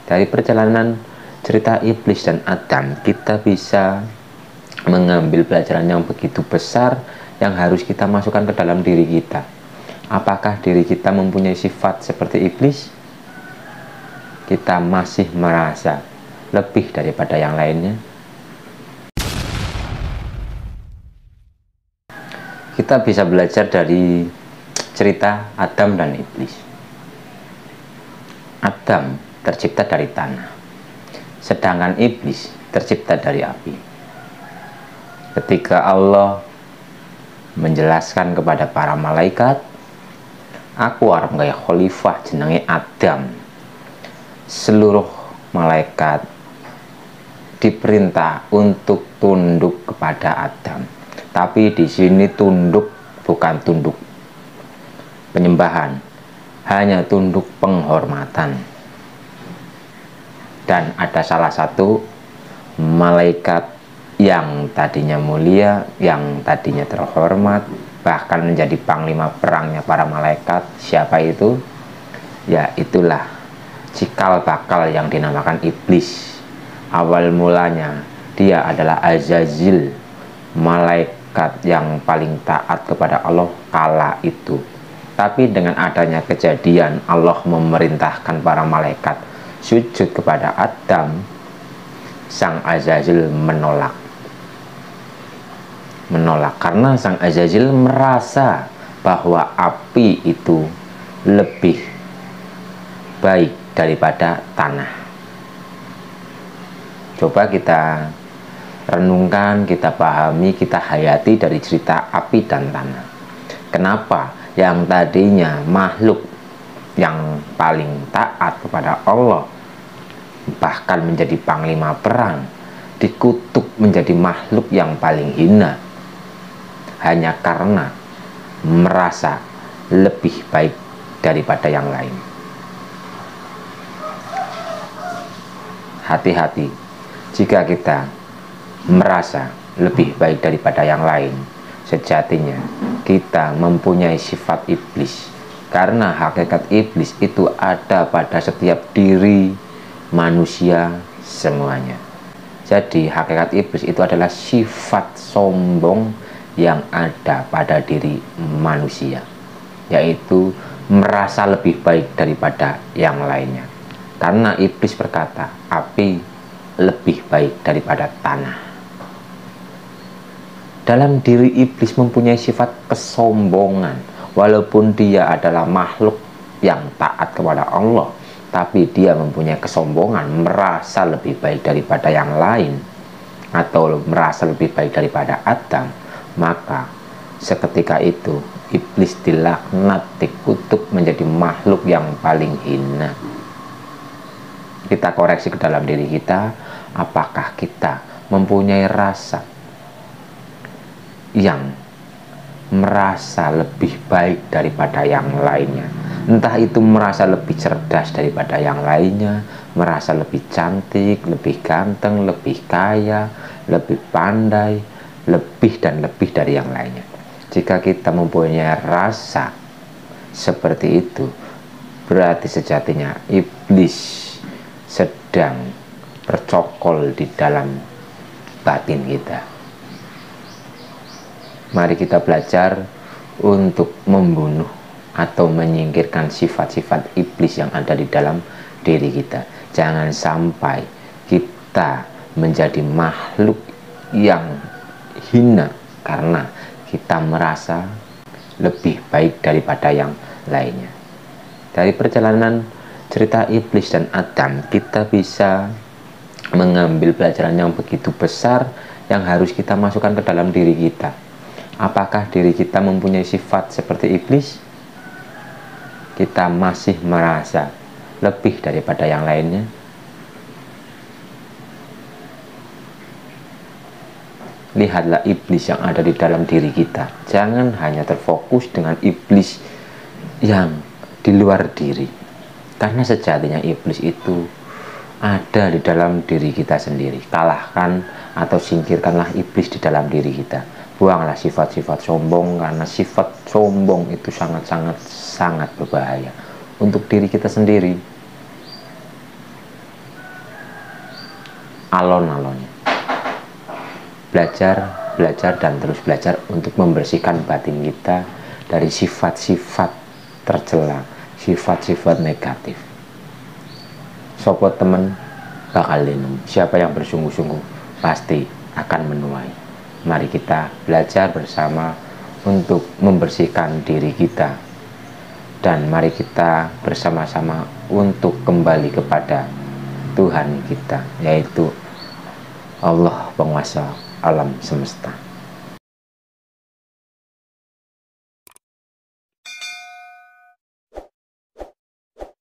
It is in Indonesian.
Dari perjalanan cerita iblis dan Adam, kita bisa mengambil pelajaran yang begitu besar yang harus kita masukkan ke dalam diri kita. Apakah diri kita mempunyai sifat seperti iblis? Kita masih merasa lebih daripada yang lainnya? Kita bisa belajar dari cerita Adam dan iblis. Adam tercipta dari tanah, sedangkan iblis tercipta dari api. Ketika Allah menjelaskan kepada para malaikat, aku arep gawe khalifah jenenge Adam, seluruh malaikat diperintah untuk tunduk kepada Adam. Tapi di sini tunduk bukan tunduk penyembahan, hanya tunduk penghormatan. Dan ada salah satu malaikat yang tadinya mulia, yang tadinya terhormat, bahkan menjadi panglima perangnya para malaikat. Siapa itu? Ya, itulah cikal bakal yang dinamakan iblis. Awal mulanya dia adalah Azazil, malaikat yang paling taat kepada Allah kala itu. Tapi dengan adanya kejadian Allah memerintahkan para malaikat sujud kepada Adam, sang Azazil menolak karena sang Azazil merasa bahwa api itu lebih baik daripada tanah. Coba kita renungkan, kita pahami, kita hayati dari cerita api dan tanah. Kenapa yang tadinya makhluk yang paling taat kepada Allah, bahkan menjadi panglima perang, dikutuk menjadi makhluk yang paling hina hanya karena merasa lebih baik daripada yang lain? Hati-hati jika kita merasa lebih baik daripada yang lain. Sejatinya kita mempunyai sifat iblis, karena hakikat iblis itu ada pada setiap diri manusia semuanya. Jadi hakikat iblis itu adalah sifat sombong yang ada pada diri manusia, yaitu merasa lebih baik daripada yang lainnya. Karena iblis berkata, api lebih baik daripada tanah. Dalam diri iblis mempunyai sifat kesombongan. Walaupun dia adalah makhluk yang taat kepada Allah, tapi dia mempunyai kesombongan, merasa lebih baik daripada yang lain, atau merasa lebih baik daripada Adam. Maka seketika itu iblis dilaknat, dikutuk menjadi makhluk yang paling hina. Kita koreksi ke dalam diri kita, apakah kita mempunyai rasa yang merasa lebih baik daripada yang lainnya? Entah itu merasa lebih cerdas daripada yang lainnya, merasa lebih cantik, lebih ganteng, lebih kaya, lebih pandai, lebih dan lebih dari yang lainnya. Jika kita mempunyai rasa seperti itu, berarti sejatinya iblis sedang bercokol di dalam batin kita. Mari kita belajar untuk membunuh atau menyingkirkan sifat-sifat iblis yang ada di dalam diri kita. Jangan sampai kita menjadi makhluk yang hina karena kita merasa lebih baik daripada yang lainnya. Dari perjalanan cerita iblis dan Adam, kita bisa mengambil pelajaran yang begitu besar yang harus kita masukkan ke dalam diri kita. Apakah diri kita mempunyai sifat seperti iblis? Kita masih merasa lebih daripada yang lainnya? Lihatlah iblis yang ada di dalam diri kita. Jangan hanya terfokus dengan iblis yang di luar diri, karena sejatinya iblis itu ada di dalam diri kita sendiri. Kalahkan atau singkirkanlah iblis di dalam diri kita. Buanglah sifat-sifat sombong, karena sifat sombong itu sangat berbahaya untuk diri kita sendiri. alon-alonnya. Belajar, belajar, dan terus belajar untuk membersihkan batin kita dari sifat-sifat tercela, sifat-sifat negatif. Sopo temen bakal nemu. Siapa yang bersungguh-sungguh pasti akan menuai. Mari kita belajar bersama untuk membersihkan diri kita, dan mari kita bersama-sama untuk kembali kepada Tuhan kita, yaitu Allah penguasa alam semesta.